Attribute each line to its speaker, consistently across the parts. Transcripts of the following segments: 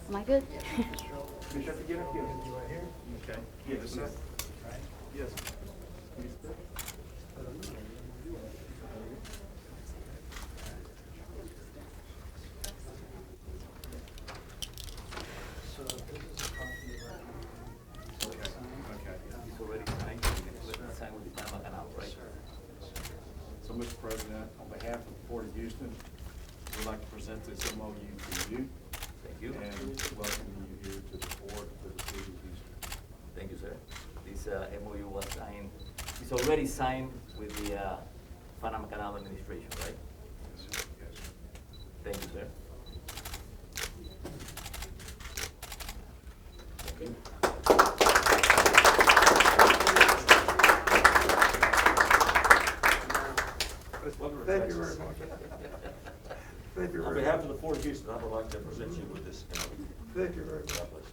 Speaker 1: Am I good?
Speaker 2: Bishop, you get up here. Okay. Yes, sir. Yes.
Speaker 3: So this is a copy of our.
Speaker 2: Okay.
Speaker 4: It's already signed, signed with the Panama Canal, right?
Speaker 2: So, Mr. President, on behalf of the Port of Houston, we'd like to present this MOU to you
Speaker 4: Thank you.
Speaker 2: and welcome you here to the Port of the City of Houston.
Speaker 4: Thank you, sir. This MOU was signed, it's already signed with the Panama Canal administration, right?
Speaker 2: Yes, sir. Yes, sir.
Speaker 4: Thank you, sir. Thank you.
Speaker 5: Thank you very much. Thank you
Speaker 6: On
Speaker 5: very
Speaker 6: behalf
Speaker 5: much.
Speaker 6: of the Port of Houston, I would like to present you with this MOU.
Speaker 5: Thank you very much.
Speaker 6: God bless.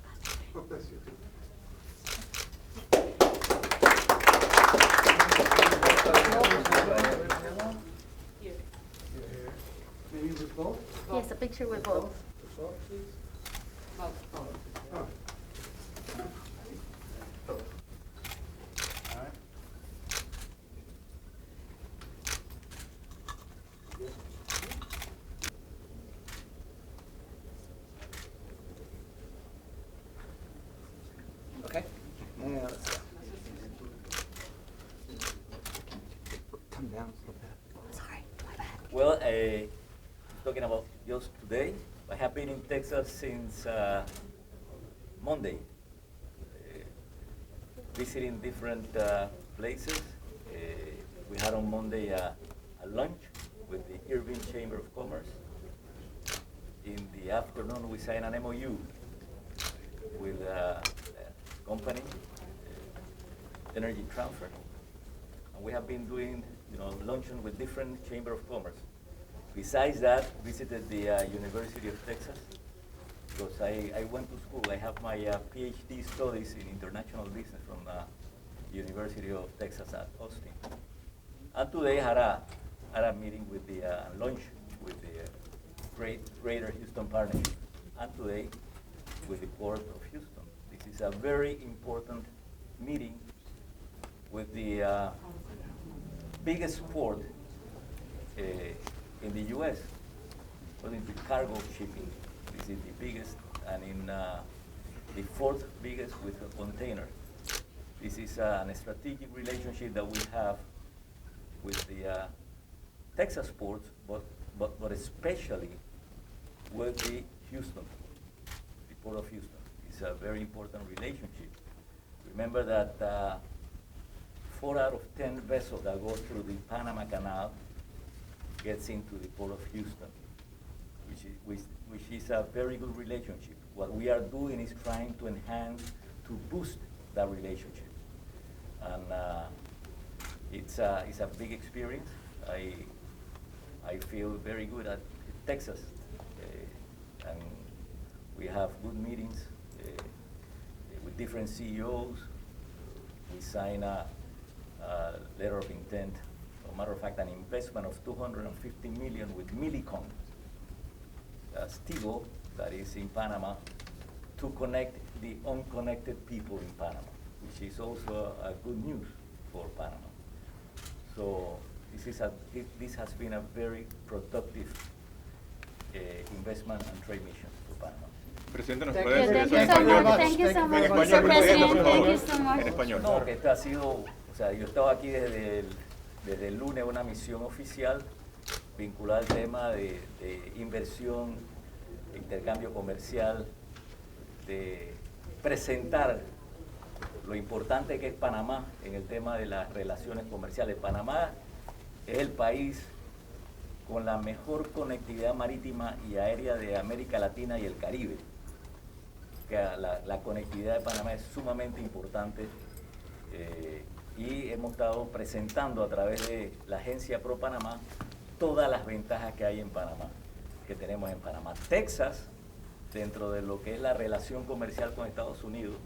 Speaker 5: God bless you.
Speaker 3: Maybe with both?
Speaker 1: Yes, a picture with both.
Speaker 3: Both, please?
Speaker 5: Oh.
Speaker 2: All right.
Speaker 4: Okay.
Speaker 7: Come down a little bit.
Speaker 1: Sorry, my bad.
Speaker 4: Well, talking about just today, I have been in Texas since Monday, visiting different places. We had on Monday a lunch with the Irving Chamber of Commerce. In the afternoon, we signed an MOU with a company, Energy Transfer. And we have been doing, luncheon with different Chamber of Commerce. Besides that, visited the University of Texas, because I went to school. I have my PhD studies in international business from the University of Texas at Austin. And today I had a meeting with the lunch with the Greater Houston Partnership, and today with the Port of Houston. This is a very important meeting with the biggest port in the U.S. according to cargo shipping. This is the biggest, and in the fourth biggest with a container. This is a strategic relationship that we have with the Texas ports, but especially with the Houston, the Port of Houston. It's a very important relationship. Remember that 4 out of 10 vessels that go through the Panama Canal gets into the Port of Houston, which is a very good relationship. What we are doing is trying to enhance, to boost that relationship. And it's a big experience. I feel very good at Texas, and we have good meetings with different CEOs. We sign a letter of intent. As a matter of fact, an investment of $250 million with Millicom, Stigo, that is in Panama, to connect the unconnected people in Panama, which is also a good news for Panama. So this has been a very productive investment and trade mission for Panama.
Speaker 7: Presidente, ¿nos
Speaker 3: Thank
Speaker 7: puede
Speaker 3: you.
Speaker 7: decir
Speaker 1: Thank
Speaker 7: eso
Speaker 1: you
Speaker 7: en
Speaker 1: so
Speaker 7: español?
Speaker 1: much. Thank you so
Speaker 7: En
Speaker 1: much,
Speaker 7: español,
Speaker 1: Mr. President.
Speaker 7: por
Speaker 1: Thank you
Speaker 7: favor.
Speaker 1: so much.
Speaker 7: En español.
Speaker 4: No, que esto ha sido, o sea, yo estaba aquí desde el lunes, una misión oficial vinculada al tema de inversión, de intercambio comercial, de presentar lo importante que es Panamá en el tema de las relaciones comerciales. Panamá es el país con la mejor conectividad marítima y aérea de América Latina y el Caribe. Que la conectividad de Panamá es sumamente importante y hemos estado presentando a través de la agencia Pro Panamá todas las ventajas que hay en Panamá, que tenemos en Panamá. Texas, dentro de lo que es la relación comercial con Estados Unidos,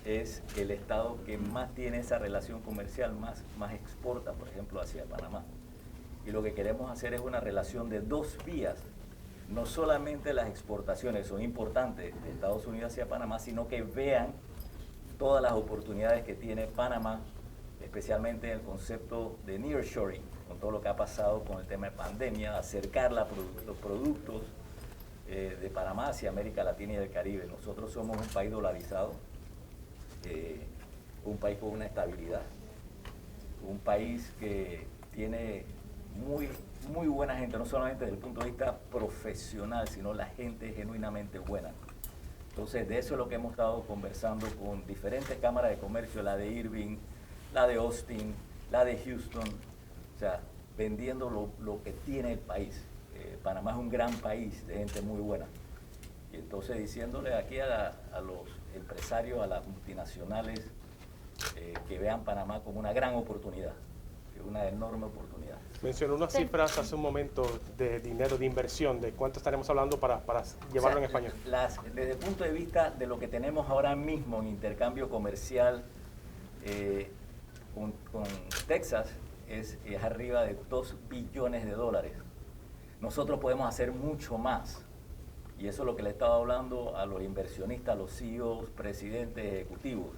Speaker 4: es el estado que más tiene esa relación comercial, más exporta, por ejemplo, hacia Panamá. Y lo que queremos hacer es una relación de 2 vías, no solamente las exportaciones son importantes de Estados Unidos hacia Panamá, sino que vean todas las oportunidades que tiene Panamá, especialmente en el concepto de nearshoring, con todo lo que ha pasado con el tema de pandemia, acercar los productos de Panamá hacia América Latina y el Caribe. Nosotros somos un país dolarizado, un país con una estabilidad, un país que tiene muy buena gente, no solamente desde el punto de vista profesional, sino la gente es genuinamente buena. Entonces, de eso es lo que hemos estado conversando con diferentes cámaras de comercio, la de Irving, la de Austin, la de Houston, o sea, vendiendo lo que tiene el país. Panamá es un gran país de gente muy buena. Y entonces diciéndole aquí a los empresarios, a las multinacionales, que vean Panamá como una gran oportunidad, una enorme oportunidad.
Speaker 8: Mencionó unas cifras hace un momento de dinero, de inversión, de cuánto estaremos hablando para llevarlo en español.
Speaker 4: Desde el punto de vista de lo que tenemos ahora mismo en intercambio comercial con Texas, es arriba de $2 billones. Nosotros podemos hacer mucho más. Y eso es lo que le he estado hablando a los inversionistas, a los CEOs, presidentes, ejecutivos.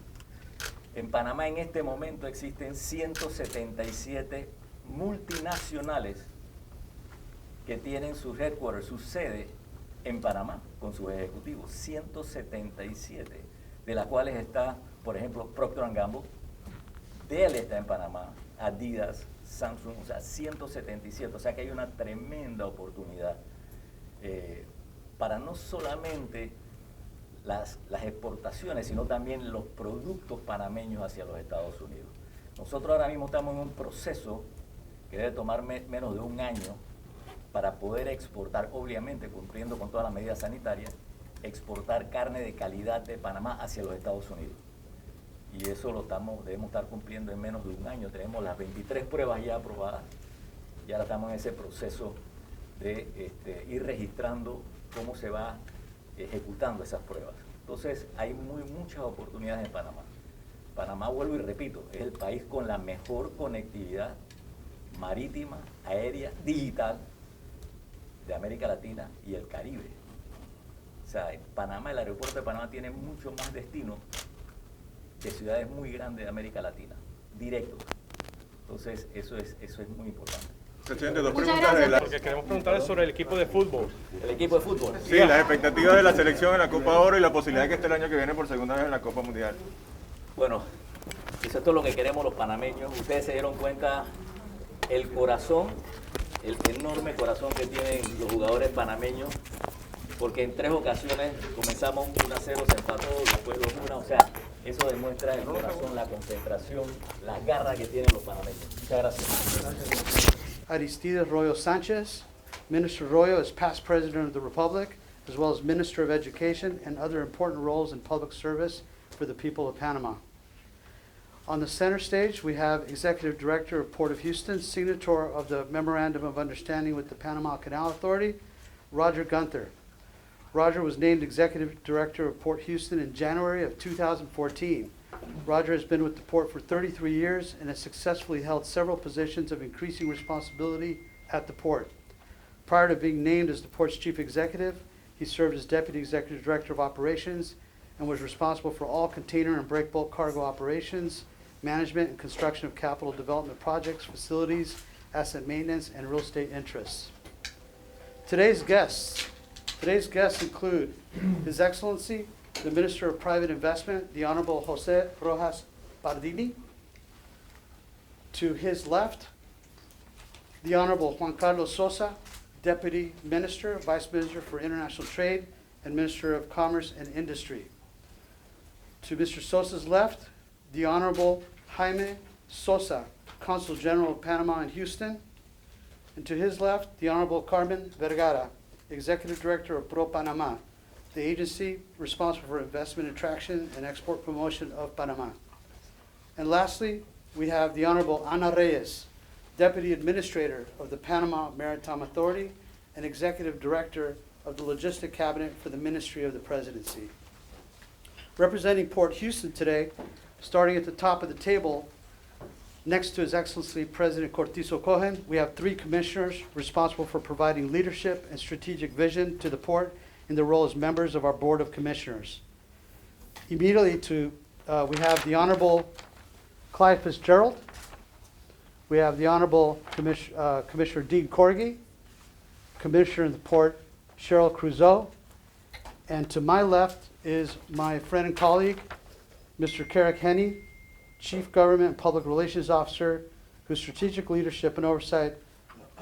Speaker 4: En Panamá en este momento existen 177 multinacionales que tienen su headquarters, su sede en Panamá, con sus ejecutivos. 177, de las cuales está, por ejemplo, Procter & Gamble, Dell está en Panamá, Adidas, Samsung, o sea, 177. O sea que hay una tremenda oportunidad para no solamente las exportaciones, sino también los productos panameños hacia los Estados Unidos. Nosotros ahora mismo estamos en un proceso que debe tomar menos de un año para poder exportar, obviamente cumpliendo con todas las medidas sanitarias, exportar carne de calidad de Panamá hacia los Estados Unidos. Y eso debemos estar cumpliendo en menos de un año. Tenemos las 23 pruebas ya aprobadas y ahora estamos en ese proceso de ir registrando cómo se va ejecutando esas pruebas. Entonces hay muchas oportunidades en Panamá. Panamá, vuelvo y repito, es el país con la mejor conectividad marítima, aérea, digital de América Latina y el Caribe. O sea, en Panamá, el aeropuerto de Panamá tiene mucho más destinos que ciudades muy grandes de América Latina, directos. Entonces, eso es muy importante.
Speaker 7: Presidente, dos
Speaker 1: Muchas
Speaker 7: preguntas
Speaker 1: gracias.
Speaker 8: Porque queremos preguntarle sobre el equipo de fútbol.
Speaker 4: El equipo de fútbol.
Speaker 7: Sí, las expectativas de la selección en la Copa Oro y la posibilidad de que esté el año que viene por segunda vez en la Copa Mundial.
Speaker 4: Bueno, eso es todo lo que queremos los panameños. Ustedes se dieron cuenta el corazón, el enorme corazón que tienen los jugadores panameños, porque en 3 ocasiones comenzamos 1-0, se empató, después 2-1, o sea, eso demuestra el corazón, la concentración, la garra que tienen los panameños. Muchas gracias.
Speaker 3: Aristides Royo Sanchez. Minister Royo is past President of the Republic, as well as Minister of Education and other important roles in public service for the people of Panama. On the center stage, we have Executive Director of Port of Houston, signator of the Memorandum of Understanding with the Panama Canal Authority, Roger Gunther. Roger was named Executive Director of Port Houston in January of 2014. Roger has been with the port for 33 years and has successfully held several positions of increasing responsibility at the port. Prior to being named as the port's chief executive, he served as Deputy Executive Director of Operations and was responsible for all container and break bulk cargo operations, management and construction of capital development projects, facilities, asset maintenance, and real estate interests. Today's guests include His Excellency, the Minister of Private Investment, the Honorable Jose Rojas Pardini. To his left, the Honorable Juan Carlos Sosa, Deputy Minister, Vice Minister for International Trade, and Minister of Commerce and Industry. To Mr. Sosa's left, the Honorable Jaime Sosa, Consul General of Panama in Houston. And to his left, the Honorable Carmen Vergara, Executive Director of Pro Panama, the agency responsible for investment attraction and export promotion of Panama. And lastly, we have the Honorable Ana Reyes, Deputy Administrator of the Panama Maritime Authority and Executive Director of the Logistic Cabinet for the Ministry of the Presidency. Representing Port Houston today, starting at the top of the table, Next to His Excellency President Cortizo Cohen, we have 3 commissioners responsible for providing leadership and strategic vision to the port in their role as members of our Board of Commissioners. Immediately we have the Honorable Clyde Fitzgerald. We have the Honorable Commissioner Dean Corgi, Commissioner in the Port Cheryl Cruzeau, and to my left is my friend and colleague, Mr. Carrick Henney, Chief Government and Public Relations Officer, whose strategic leadership and oversight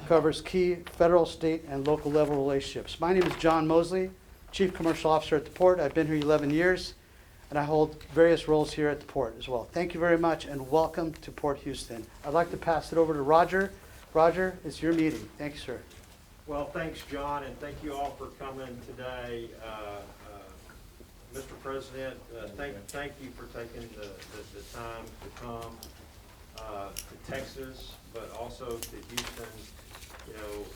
Speaker 3: covers key federal, state, and local level relationships. My name is John Mosley, Chief Commercial Officer at the Port. I've been here 11 years, and I hold various roles here at the Port as well. Thank you very much, and welcome to Port Houston. I'd like to pass it over to Roger. Roger, it's your meeting. Thank you, sir.
Speaker 9: Well, thanks, John, and thank you all for coming today. Mr. President, thank you for taking the time to come to Texas, but also to Houston. You know,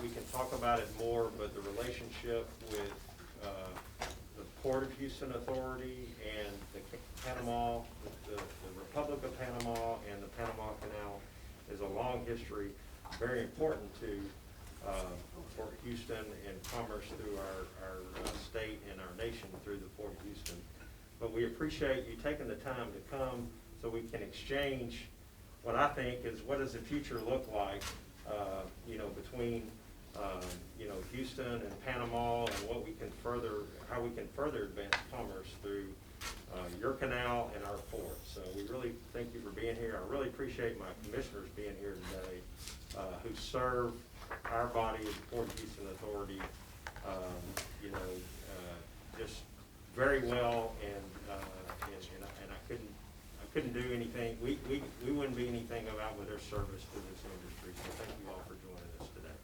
Speaker 9: we can talk about it more, but the relationship with the Port of Houston Authority and the Panama, the Republic of Panama and the Panama Canal is a long history, very important to Port Houston and commerce through our state and our nation through the Port of Houston. But we appreciate you taking the time to come so we can exchange what I think is what does the future look like, you know, between you know, Houston and Panama, and what we can how we can further advance commerce through your canal and our port. So we really thank you for being here. I really appreciate my commissioners being here today, who serve our body of the Port of Houston Authority, you know, just very well, and I couldn't do anything. We wouldn't be anything without their service to this industry. So thank you all for joining us today.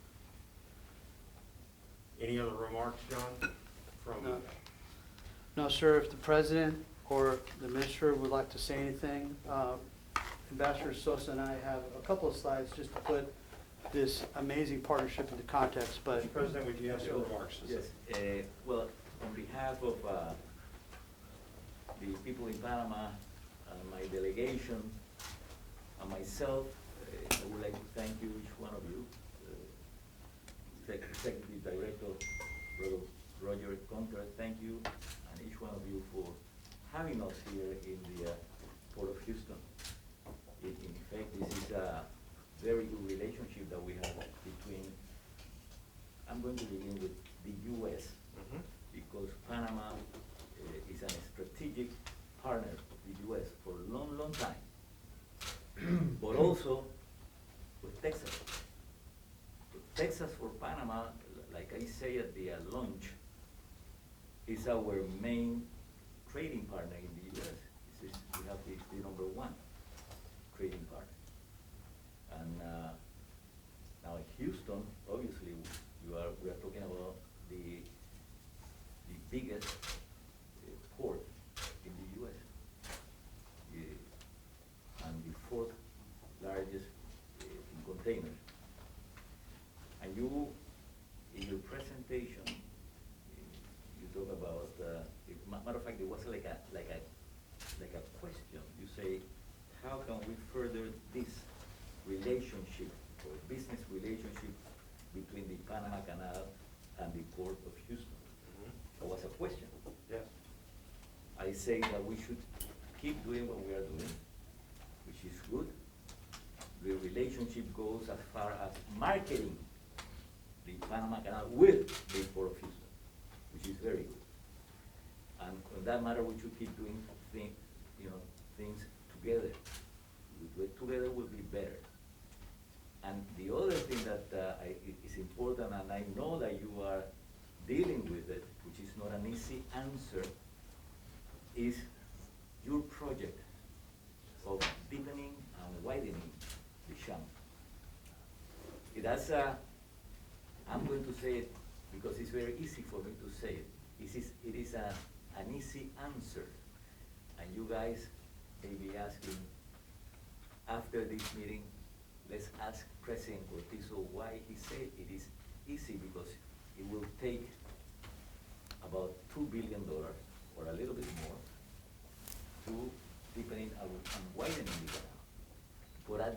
Speaker 9: Any other remarks, John?
Speaker 3: No. No, sir. If the President or the Minister would like to say anything, Ambassador Sosa and I have a couple of slides just to put this amazing partnership into context. But
Speaker 9: President, would you have some remarks to say?
Speaker 4: Yes. Well, on behalf of the people in Panama, my delegation, and myself, I would like to thank you, each one of you, Executive Director Roger Contra, thank you, and each one of you for having us here in the Port of Houston. In fact, this is a very good relationship that we have between, I'm going to begin with the U.S., because Panama is a strategic partner of the U.S. for a long, long time, but also with Texas. Texas for Panama, like I say at the launch, is our main trading partner in the U.S. We have the number 1 trading partner. And now in Houston, obviously, we are talking about the biggest port in the U.S. And the 4th largest in containers. And you, in your presentation, you talk about. Matter of fact, it was like a question. You say, how can we further this relationship or business relationship between the Panama Canal and the Port of Houston? That was a question.
Speaker 9: Yes.
Speaker 4: I say that we should keep doing what we are doing, which is good. The relationship goes as far as marketing the Panama Canal with the Port of Houston, which is very good. And on that matter, we should keep doing things together. We do it together, will be better. And the other thing that is important, and I know that you are dealing with it, which is not an easy answer, is your project of deepening and widening the channel. That's I'm going to say it because it's very easy for me to say it. It is an easy answer, and you guys may be asking after this meeting. Let's ask President Cortizo why he said it is easy, because it will take about $2 billion or a little bit more to deepening and widening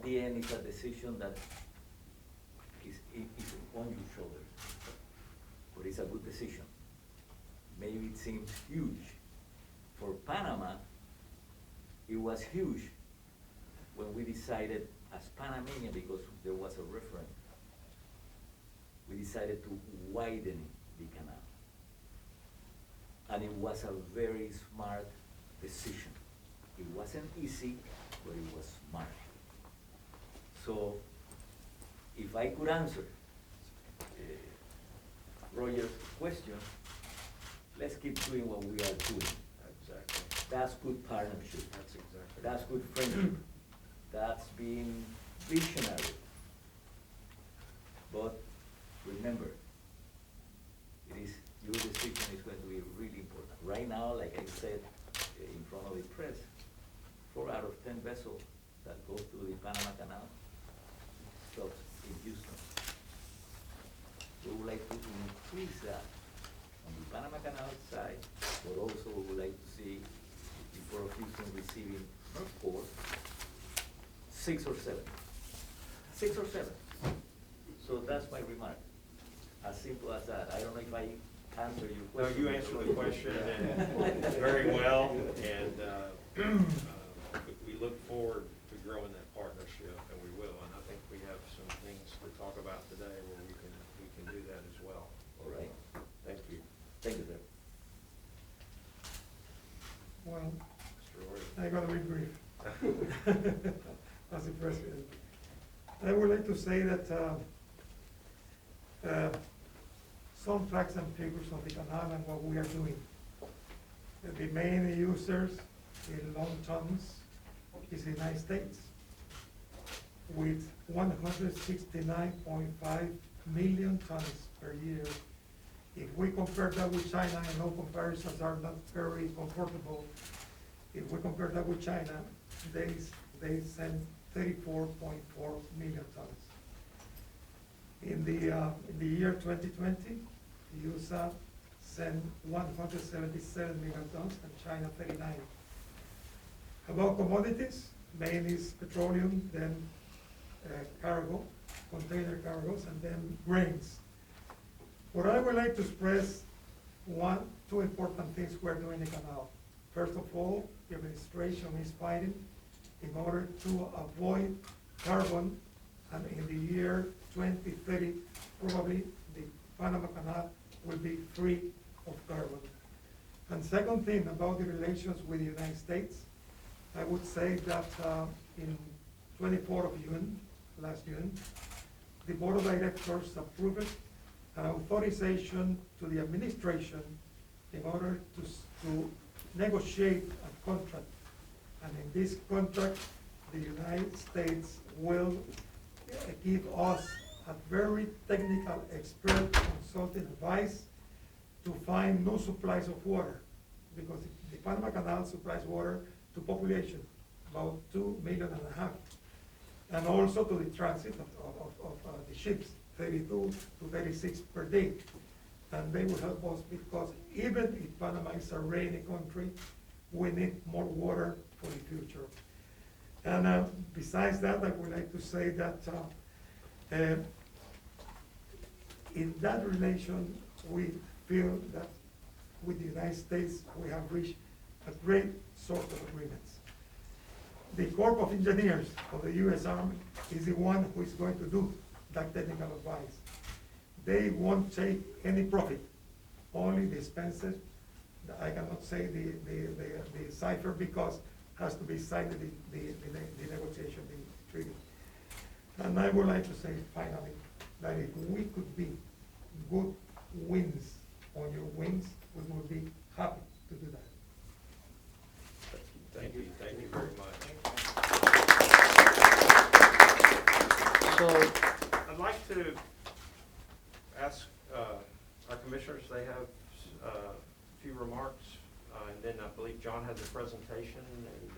Speaker 4: the end, it's a decision that is on your shoulders, but it's a good decision. Maybe it seems huge. For Panama, it was huge when we decided as Panamanian, because there was a referendum, we decided to widen the canal. And it was a very smart decision. It wasn't easy, but it was smart. So, if I could answer Roger's question, let's keep doing what we are doing.
Speaker 9: Exactly.
Speaker 4: That's good partnership.
Speaker 9: That's exactly.
Speaker 4: That's good friendship. That's being visionary. But remember, it is your decision is going to be really important. Right now, like I said in front of the press, 4 out of 10 vessels that go through the Panama Canal stops in Houston. We would like to increase that on the Panama Canal side, but also we would like to see the Port of Houston receiving not 4, 6 or 7. 6 or 7. So that's my remark. As simple as that. I don't know if I answered your
Speaker 9: No,
Speaker 4: question.
Speaker 9: you answered the question and very well, and we look forward to growing that partnership, and we will. And I think we have some things to talk about today where we can do that as well.
Speaker 4: All right.
Speaker 9: Thank you.
Speaker 4: Thank you, sir.
Speaker 5: Well,
Speaker 9: Mr. Roy.
Speaker 5: I gotta be brief. As the president. I would like to say that, some facts and figures of the canal and what we are doing. The main users in long tons is the United States, with 169.5 million tons per year. If we compare that with China, and no comparisons are not very comfortable, if we compare that with China, they send 34.4 million tons. In the year 2020, the USA sent 177 million tons and China 39. About commodities, main is petroleum, then cargo, container cargos, and then grains. What I would like to express, two important things we're doing in the canal. First of all, the administration is fighting in order to avoid carbon, and in the year 2030, probably the Panama Canal will be free of carbon. And second thing about the relations with the United States, I would say that in 24th of June, last June, the Board of Directors approved an authorization to the administration in order to negotiate a contract. And in this contract, the United States will give us a very technical expert consulting advice to find new supplies of water, because the Panama Canal supplies water to population, about 2.5 million, and also to the transit of the ships, 32 to 36 per day. And they will help us, because even if Panama is a rainy country, we need more water for the future. And besides that, I would like to say that in that relation, we feel that with the United States, we have reached a great sort of agreements. The Corps of Engineers of the U.S. Army is the one who is going to do that technical advice. They won't take any profit, only the expenses. I cannot say the cipher because it has to be signed the negotiation, the treaty. And I would like to say finally that if we could be good winds on your wings, we would be happy to do that.
Speaker 9: Thank you very much.
Speaker 3: So,
Speaker 9: I'd like to ask our commissioners, they have a few remarks, and then I believe John has a presentation, and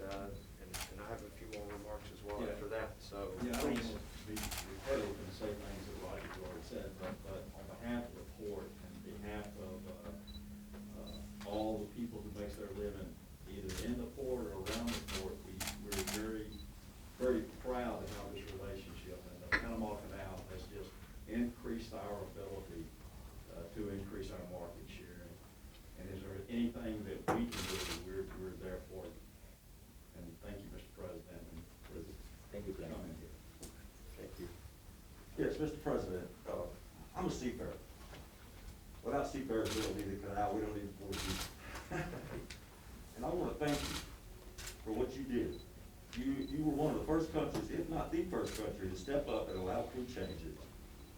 Speaker 9: I have a few more remarks as well
Speaker 2: Yeah.
Speaker 9: after that, so
Speaker 2: Yeah, I don't
Speaker 9: please.
Speaker 2: want to be repetitive and say things that Roger already said, but on behalf of the port and behalf of all the people who makes their living either in the port or around the port, we're very, very proud of how this
Speaker 6: barely built me the canal, we don't need 40 years. And I want to thank you for what you did. You were one of the first countries, if not the first country, to step up and allow crew changes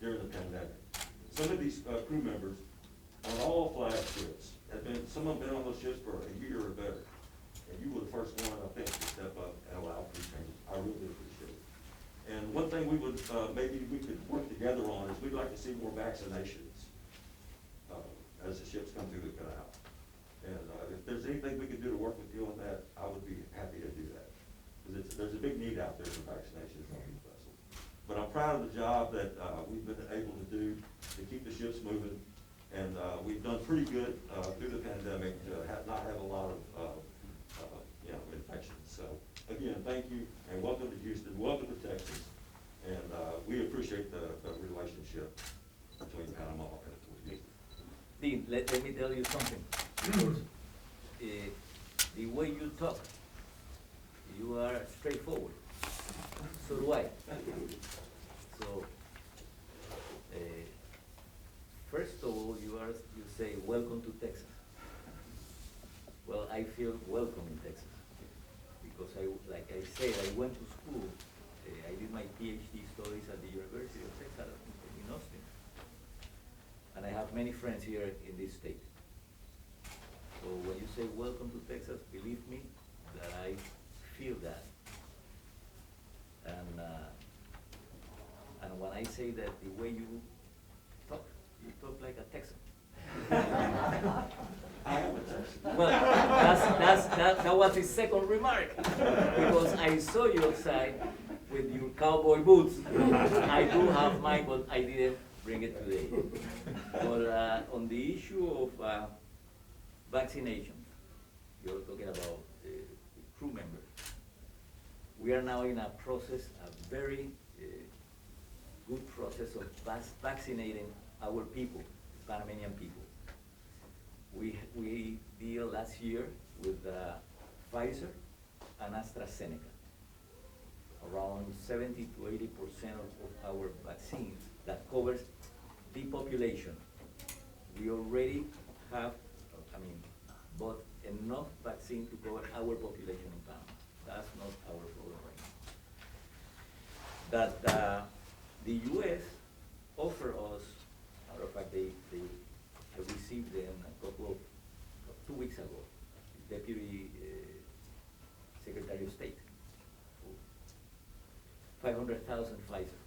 Speaker 6: during the pandemic. Some of these crew members on all flag ships have been, some of them been on those ships for a year or better. And you were the first one, I think, to step up and allow crew changes. I really appreciate it. And one thing we would, maybe we could work together on is we'd like to see more vaccinations as the ships come through the canal. And if there's anything we could do to work with you on that, I would be happy to do that. Because there's a big need out there for vaccinations on these vessels. But I'm proud of the job that we've been able to do to keep the ships moving. And we've done pretty good through the pandemic to not have a lot of infections. So again, thank you and welcome to Houston, welcome to Texas. And we appreciate the relationship between Panama and Houston.
Speaker 4: Dean, let me tell you something, because the way you talk, you are straightforward. So do I. So, first of all, you say, welcome to Texas. Well, I feel welcome in Texas, because like I said, I went to school, I did my PhD studies at the University of Texas in Austin. And I have many friends here in this state. So when you say welcome to Texas, believe me that I feel that. And when I say that the way you talk like a Texan.
Speaker 6: I am a Texan.
Speaker 4: Well, that was his second remark, because I saw you outside with your cowboy boots. I do have mine, but I didn't bring it today. But on the issue of vaccination, you're talking about crew members. We are now in a process, a very good process of vaccinating our people, Panamanian people. We deal last year with Pfizer and AstraZeneca. Around 70 to 80% of our vaccines that covers the population. We already have, bought enough vaccine to cover our population in Panama. That's not our problem right now. That the U.S. offer us, matter of fact, I received them a couple of 2 weeks ago, the Deputy Secretary of State, 500,000 Pfizer.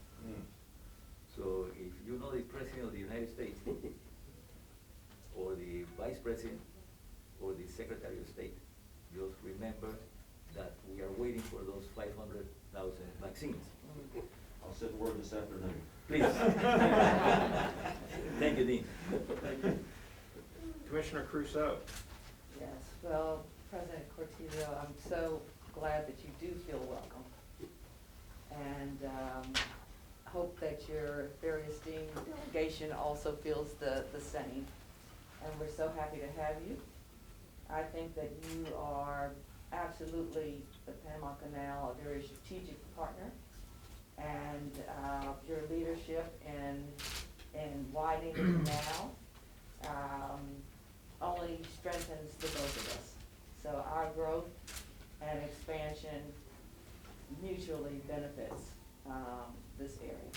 Speaker 4: So if you know the President of the United States, or the Vice President, or the Secretary of State, just remember that we are waiting for those 500,000 vaccines.
Speaker 6: I'll send word this afternoon.
Speaker 4: Please. Thank you, Dean.
Speaker 9: Thank you. Commissioner Crusoe.
Speaker 1: Yes, well, President Cortizo, I'm so glad that you do feel welcome. And hope that your very esteemed delegation also feels the same. And we're so happy to have you. I think that you are absolutely, the Panama Canal, a very strategic partner. And your leadership in widening the canal only strengthens the both of us. So our growth and expansion mutually benefits this area.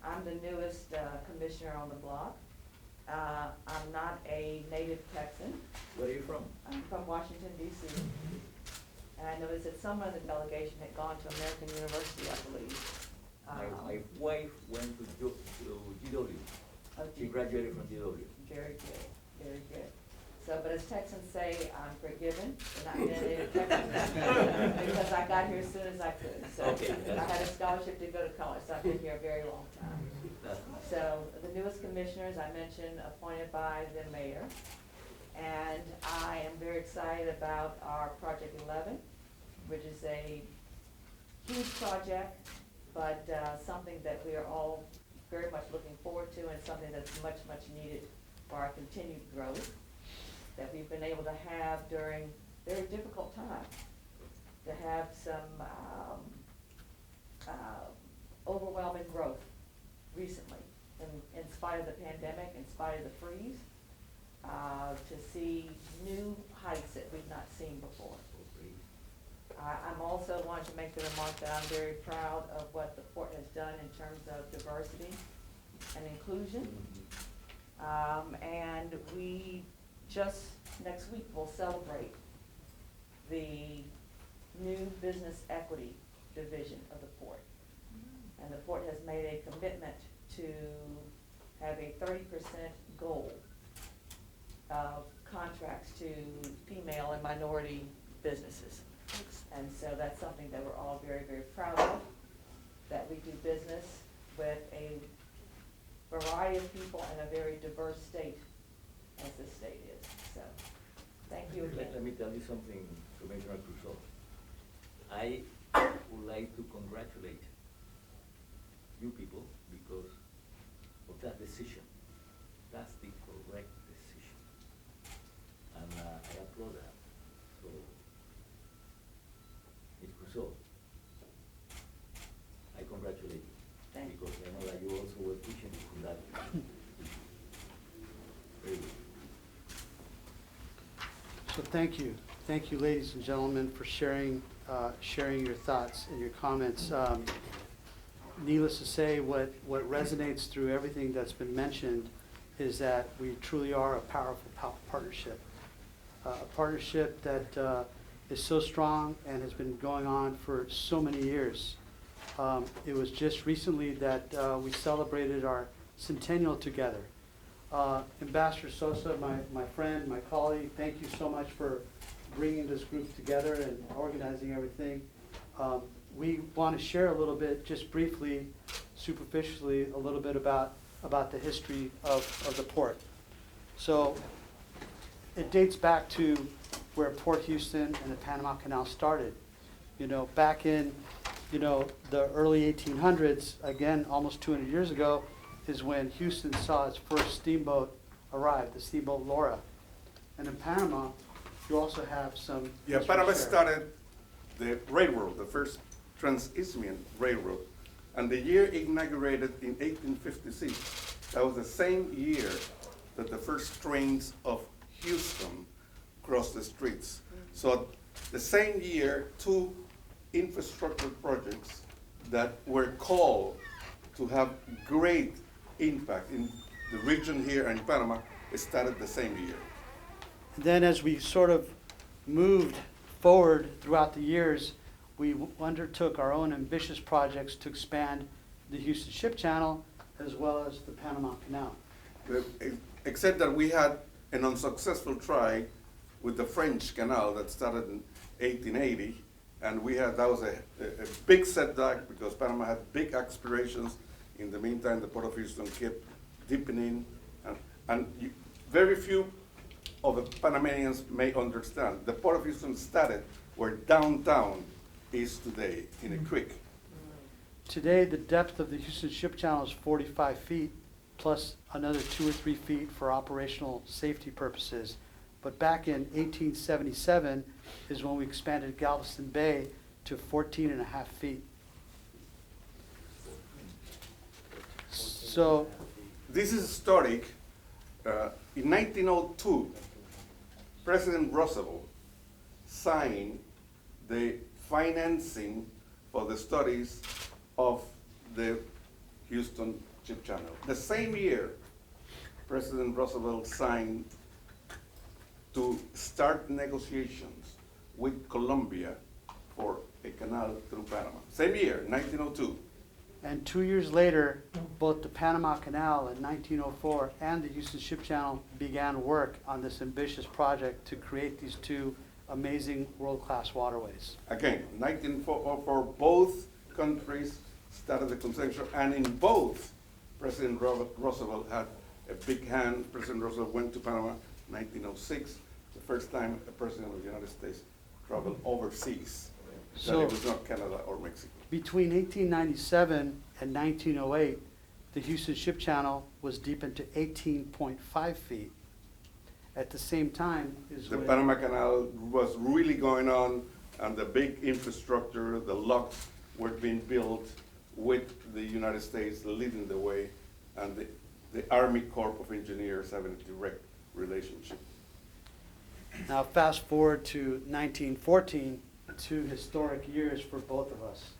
Speaker 1: I'm the newest commissioner on the block. I'm not a native Texan.
Speaker 4: Where are you from?
Speaker 1: I'm from Washington, D.C. And I noticed that some of the delegation had gone to American University, I believe.
Speaker 4: My wife went to GW. She graduated from GW.
Speaker 1: Very good, very good. So, but as Texans say, I'm forgiven for not being a native Texan, because I got here as soon as I could. So
Speaker 4: Okay.
Speaker 1: I had a scholarship to go to college, so I've been here a very long time.
Speaker 4: That's nice.
Speaker 1: So the newest commissioners, I mentioned, appointed by the mayor. And I am very excited about our Project 11, which is a huge project, but something that we are all very much looking forward to, and something that's much, much needed for our continued growth that we've been able to have during very difficult times, to have some overwhelming growth recently, in spite of the pandemic, in spite of the freeze. wanted to make the remark that I'm very proud of what the port has done in terms of diversity and inclusion. And we just next week will celebrate the new business equity division of the port. And the port has made a commitment to have a 30% goal of contracts to female and minority businesses. And so that's something that we're all very, very proud of, that we do business with a variety of people and a very diverse state as this state is. So, thank you again.
Speaker 4: Let me tell you something, Commissioner Crusoe. I would like to congratulate you people because of that decision. That's the correct decision. And I applaud that. So, Ms. Crusoe, I congratulate you.
Speaker 1: Thank you.
Speaker 4: Because I know that you also were pushing for that. Very good.
Speaker 3: So thank you, ladies and gentlemen, for sharing your thoughts and your comments. Needless to say, what resonates through everything that's been mentioned is that we truly are a powerful partnership. A partnership that is so strong and has been going on for so many years. It was just recently that we celebrated our centennial together. Ambassador Sosa, my friend, my colleague, thank you so much for bringing this group together and organizing everything. We want to share a little bit, just briefly, superficially, a little bit about the history of the port. So it dates back to where Port Houston and the Panama Canal started. You know, back in, the early 1800s, again, almost 200 years ago, is when Houston saw its first steamboat arrive, the steamboat Laura. And in Panama, you also have some.
Speaker 10: Yeah, Panama started the railroad, the first Trans-Isthmian Railroad, and the year inaugurated in 1856. That was the same year that the first trains of Houston crossed the streets. So the same year, two infrastructure projects that were called to have great impact in the region here in Panama started the same year.
Speaker 3: Then as we sort of moved forward throughout the years, we undertook our own ambitious projects to expand the Houston Ship Channel as well as the Panama Canal.
Speaker 10: Except that we had an unsuccessful try with the French Canal that started in 1880, and that was a big setback because Panama had big aspirations. In the meantime, the Port of Houston kept deepening, and very few of the Panamanians may understand. The Port of Houston started where downtown is today, in a creek.
Speaker 3: Today, the depth of the Houston Ship Channel is 45 feet, plus another 2 or 3 feet for operational safety purposes. But back in 1877 is when we expanded Galveston Bay to 14.5 feet. So,
Speaker 10: this is historic. In 1902, President Roosevelt signed the financing for the studies of the Houston Ship Channel. The same year, President Roosevelt signed to start negotiations with Colombia for a canal through Panama. Same year, 1902.
Speaker 3: and 2 years later, both the Panama Canal in 1904 and the Houston Ship Channel began work on this ambitious project to create these two amazing world-class waterways.
Speaker 10: Again, 1904, both countries started the consensus, and in both, President Roosevelt had a big hand. President Roosevelt went to Panama in 1906, the first time a president of the United States traveled overseas.
Speaker 3: So
Speaker 10: that it was not Canada or Mexico.
Speaker 3: Between 1897 and 1908, the Houston Ship Channel was deepened to 18.5 feet. At the same time is
Speaker 10: The
Speaker 3: when
Speaker 10: Panama Canal was really going on, and the big infrastructure, the locks were being built with the United States leading the way, and the Army Corps of Engineers having a direct relationship.
Speaker 3: Now fast forward to 1914, two historic years for both of us.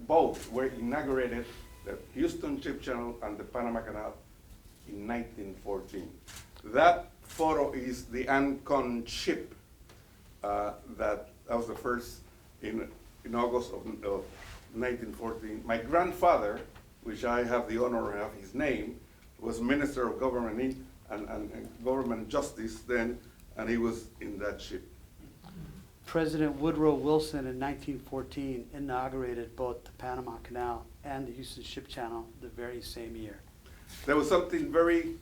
Speaker 10: Both were inaugurated, the Houston Ship Channel and the Panama Canal in 1914. That photo is the Ancon ship that was the first in August of 1914. My grandfather, which I have the honor of his name, was Minister of Government and Government Justice then, and he was in that ship.
Speaker 3: President Woodrow Wilson in 1914 inaugurated both the Panama Canal and the Houston Ship Channel the very same year.
Speaker 10: There was something very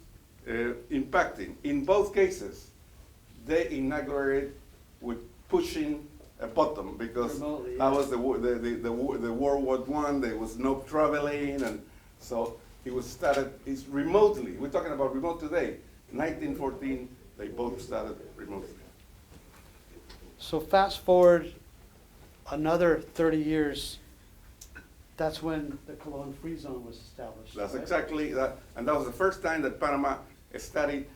Speaker 10: impacting. In both cases, they inaugurated with pushing a button because
Speaker 3: Remotely,
Speaker 10: that
Speaker 3: yeah.
Speaker 10: was the World War I. There was no traveling, and so it was started. It's remotely. We're talking about remote today. 1914, they both started remotely.
Speaker 3: So fast forward another 30 years, that's when the Colon Free Zone was established.
Speaker 10: That's
Speaker 3: right?
Speaker 10: exactly that, and that was the first time that Panama started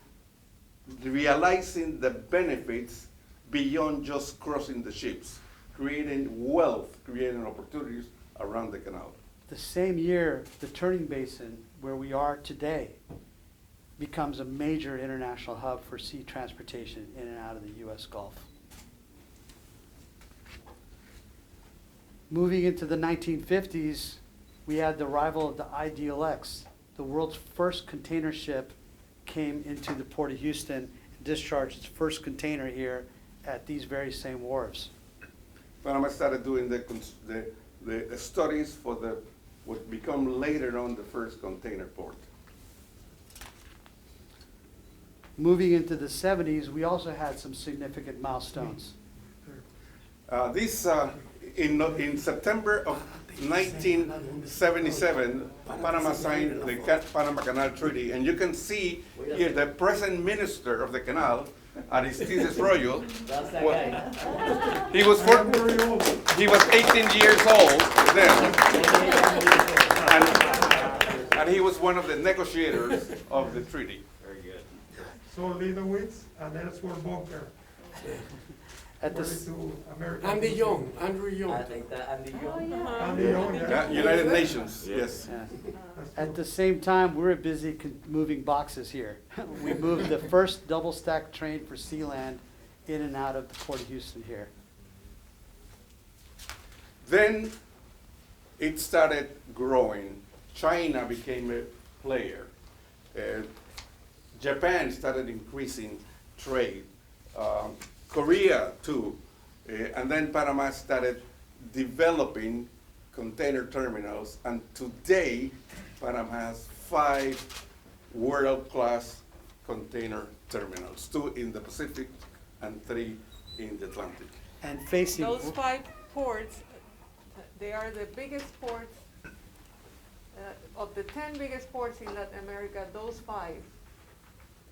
Speaker 10: realizing the benefits beyond just crossing the ships, creating wealth, creating opportunities around the canal.
Speaker 3: The same year, the Turning Basin, where we are today, becomes a major international hub for sea transportation in and out of the U.S. Gulf. Moving into the 1950s, we had the arrival of the Ideal X. The world's first container ship came into the Port of Houston and discharged its first container here at these very same wharves.
Speaker 10: Panama started doing the studies for what become later on the first container port.
Speaker 3: Moving into the 70s, we also had some significant milestones.
Speaker 10: In September of 1977, Panama signed the Panama Canal Treaty, and you can see here the present minister of the canal, Aristides Royo. He was 18 years old then, and he was one of the negotiators of the treaty.
Speaker 9: Very good.
Speaker 5: So Leibowitz and Ellsworth Bunker.
Speaker 3: At the,
Speaker 5: Andy Young.
Speaker 4: Andrew Young.
Speaker 5: Andy Young, yeah.
Speaker 10: United Nations, yes.
Speaker 3: yeah. At the same time, we were busy moving boxes here. We moved the first double stack train for Sealand in and out of the Port of Houston here.
Speaker 10: Then it started growing. China became a player. Japan started increasing trade. Korea too. And then Panama started developing container terminals. And today, Panama has 5 world-class container terminals, 2 in the Pacific and 3 in the Atlantic.
Speaker 3: And facing
Speaker 11: Those 5 ports, they are the biggest ports, of the 10 biggest ports in Latin America, those 5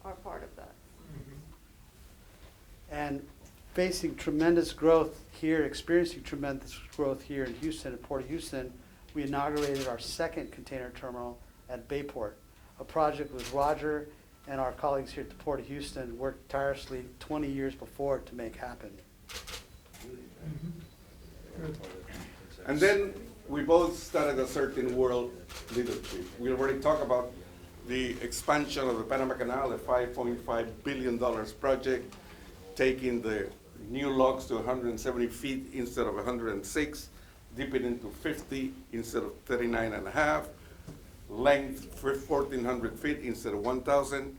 Speaker 11: are part of that.
Speaker 3: and facing tremendous growth here, experiencing tremendous growth here in Houston, at Port of Houston, we inaugurated our second container terminal at Bayport, a project with Roger and our colleagues here at the Port of Houston worked tirelessly 20 years before to make happen.
Speaker 10: And then we both started a certain world leadership. We already talked about the expansion of the Panama Canal, a $5.5 billion project, taking the new locks to 170 feet instead of 106, deepening to 50 instead of 39 and a half, length for 1,400 feet instead of 1,000,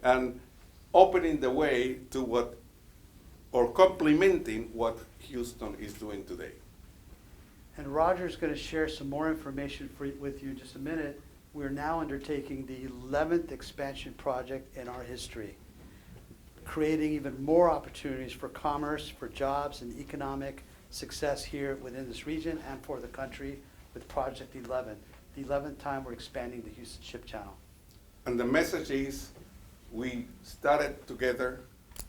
Speaker 10: and opening the way to what, or complementing what Houston is doing today.
Speaker 3: And Roger's going to share some more information with you in just a minute. We're now undertaking the 11th expansion project in our history, creating even more opportunities for commerce, for jobs, and economic success here within this region and for the country with Project 11. The 11th time we're expanding the Houston Ship Channel.
Speaker 10: And the message is, we started together,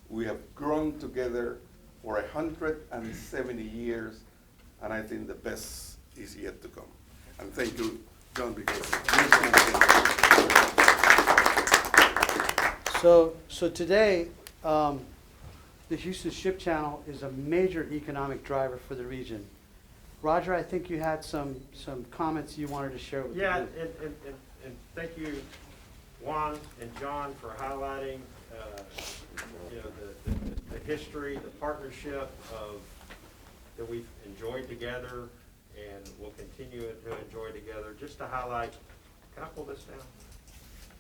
Speaker 10: we have grown together for 170 years, and I think the best is yet to come. And thank you, John, because
Speaker 3: So today, the Houston Ship Channel is a major economic driver for the region. Roger, I think you had some comments you wanted to share with the
Speaker 9: Yeah,
Speaker 3: group.
Speaker 9: and thank you, Juan and John, for highlighting, the history, the partnership that we've enjoyed together and will continue to enjoy together. Just to highlight, can I pull this down?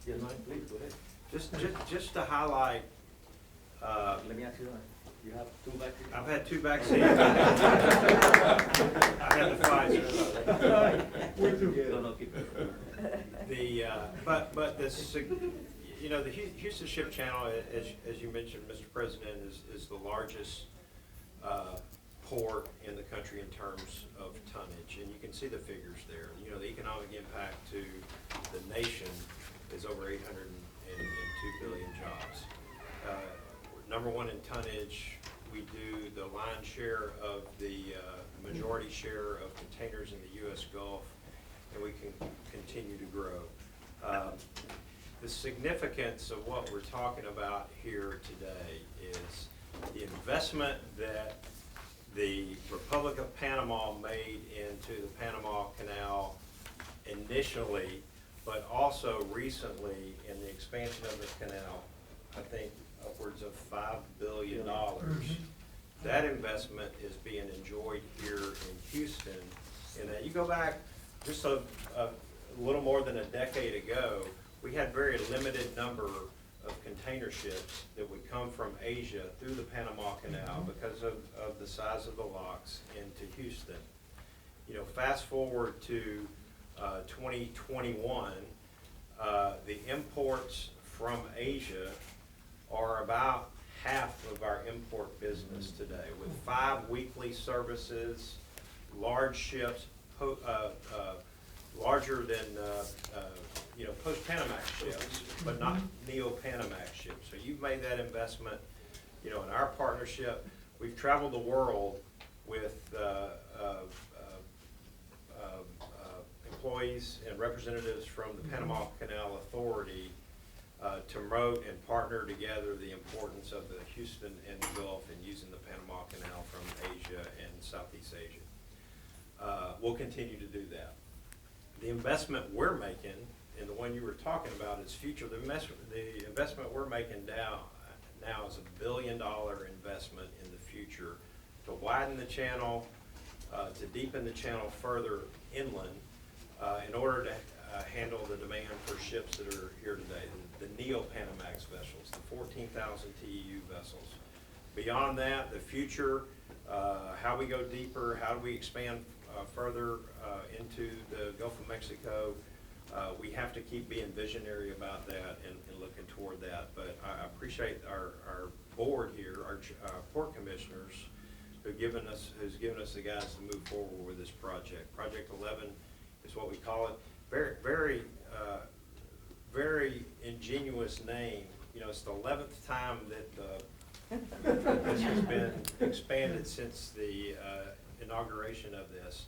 Speaker 4: Yes, please, go ahead.
Speaker 9: Just to highlight,
Speaker 4: Let me ask you, you have two back here?
Speaker 9: I've had 2 back seats. I had the Pfizer.
Speaker 4: No, no, keep it.
Speaker 9: But this, the Houston Ship Channel, as you mentioned, Mr. President, is the largest port in the country in terms of tonnage, and you can see the figures there. The economic impact to the nation is over 802 billion jobs. Number 1 in tonnage. We do the lion's share of the majority share of containers in the U.S. Gulf, and we can continue to grow. The significance of what we're talking about here today is the investment that the Republic of Panama made into the Panama Canal initially, but also recently in the expansion of the canal. I think upwards of $5 billion. That investment is being enjoyed here in Houston. And then you go back just a little more than a decade ago, we had very limited number of container ships that would come from Asia through the Panama Canal because of the size of the locks into Houston. Fast forward to 2021, the imports from Asia are about half of our import business today, with 5 weekly services, large ships, larger than post-Panamax ships, but not neo-Panamax ships. So you've made that investment, in our partnership. We've traveled the world with employees and representatives from the Panama Canal Authority to promote and partner together the importance of the Houston and the Gulf and using the Panama Canal from Asia and Southeast Asia. We'll continue to do that. The investment we're making, and the one you were talking about, is future. The investment we're making now is $1 billion investment in the future to widen the channel, to deepen the channel further inland, in order to handle the demand for ships that are here today, the neo-Panamax vessels, the 14,000 TEU vessels. Beyond that, the future, how we go deeper, how do we expand further into the Gulf of Mexico, we have to keep being visionary about that and looking toward that. But I appreciate our board here, our port commissioners, who's given us the guys to move forward with this project. Project 11 is what we call it. Very, very, very ingenious name. It's the 11th time that this has been expanded since the inauguration of this.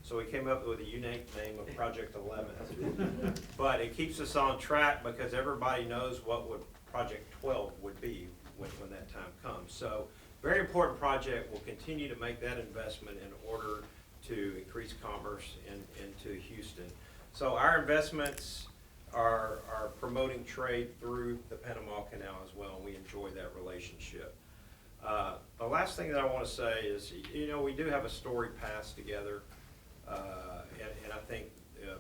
Speaker 9: So we came up with a unique name of Project 11. But it keeps us on track because everybody knows what Project 12 would be when that time comes. So very important project. We'll continue to make that investment in order to increase commerce into Houston. So our investments are promoting trade through the Panama Canal as well, and we enjoy that relationship. The last thing that I want to say is, we do have a storied past together, and I think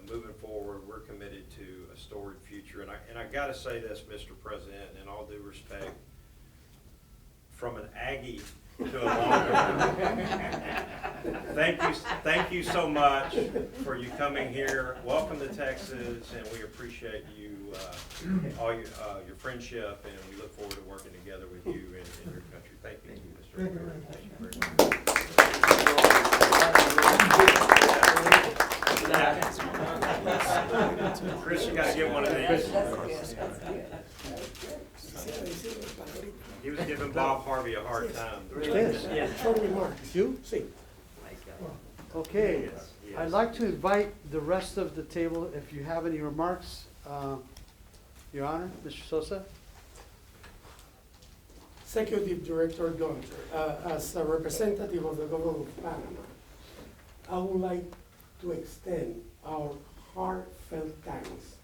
Speaker 9: moving forward, we're committed to a storied future. And I got to say this, Mr. President, in all due respect, from an Aggie to a Longhorn. Thank you so much for you coming here. Welcome to Texas, and we appreciate you, all your friendship, and we look forward to working together with you in your country. Thank you, Mr. President. Thank you very much. Chris, you got to get one of these. He was giving Bob Harvey a hard time.
Speaker 3: You? Okay, I'd like to invite the rest of the table, if you have any remarks. Your Honor, Mr. Sosa?
Speaker 12: Executive Director Gunter, as a representative of the government of Panama, I would like to extend our heartfelt thanks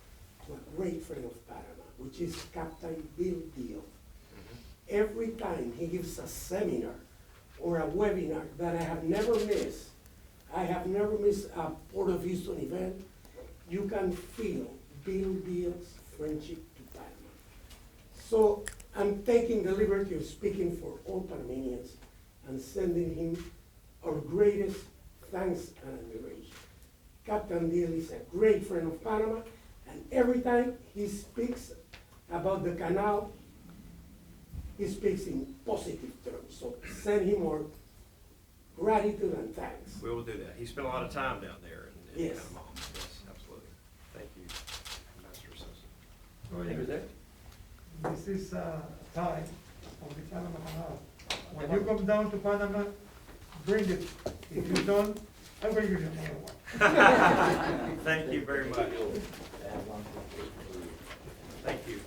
Speaker 12: to a great friend of Panama, which is Captain Bill Deal. Every time he gives a seminar or a webinar that I have never missed, I have never missed a Port of Houston event, you can feel Bill Deal's friendship to Panama. So I'm taking the liberty of speaking for all Panamanians and sending him our greatest thanks and admiration. Captain Deal is a great friend of Panama, and every time he speaks about the canal, he speaks in positive terms. So send him our gratitude and thanks.
Speaker 9: We will do that. He spent a lot of time down there in
Speaker 12: Yes.
Speaker 9: Panama. Yes, absolutely. Thank you, Ambassador Sosa.
Speaker 5: Oh,
Speaker 4: Thank you,
Speaker 5: yeah.
Speaker 4: sir.
Speaker 5: This is time of the Panama Canal. When you come down to Panama, bring it. If you don't, I'll bring you another one.
Speaker 9: Thank you very much. Thank you.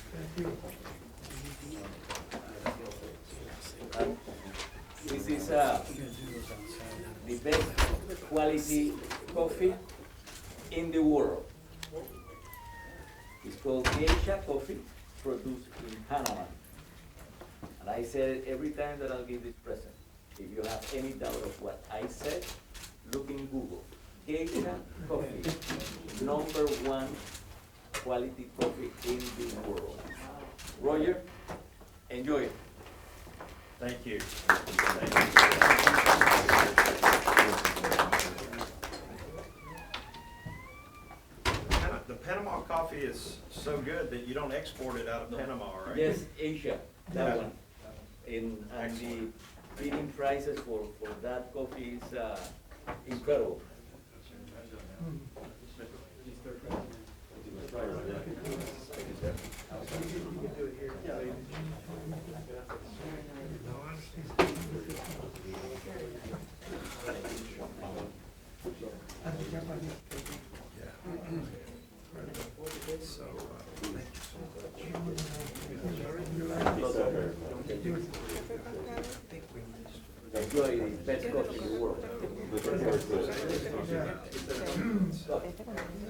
Speaker 5: Thank you.
Speaker 4: This is the best quality coffee in the world. It's called Geisha coffee, produced in Panama. And I said it every time that I'll give this present. If you have any doubt of what I said, look in Google. Geisha coffee, #1 quality coffee in the world. Roger, enjoy it.
Speaker 9: Thank you. The Panama coffee is so good that you don't export it out of Panama, right?
Speaker 4: Yes, Asia, that
Speaker 9: Yeah.
Speaker 4: one. And the bidding prices for that coffee is incredible.
Speaker 9: So, thank you so much.
Speaker 4: Enjoy the best coffee in the world.